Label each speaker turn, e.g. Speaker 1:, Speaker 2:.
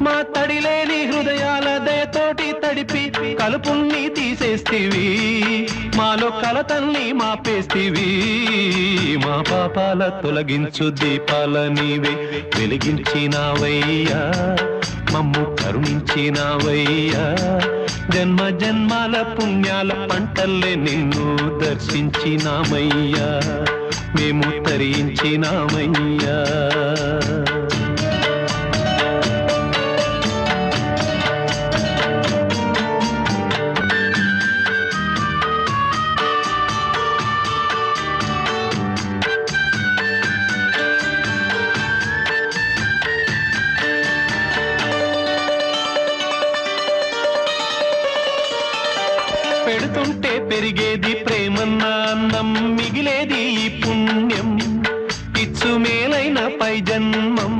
Speaker 1: మా తడిలేని హృదయాల దయతోటి తడిపి కలుపుల్ని తీసేస్తివి, మాలో కలతల్ని మాపేస్తివి. మా పాపాల తొలగించు దీపాల నీవే వెలిగించినావయ్యా, మమ్ము కరుణించినావయ్యా. జన్మ జన్మాల పుణ్యాల పంటల్లే నిన్ను దర్శించినామయ్యా, మేము తరించినామయ్యా. పెడుతుంటే పెరిగేది ప్రేమన్న అన్నం, మిగిలేది ఈ పుణ్యం, ఇచ్చు మేలైన పై జన్మం.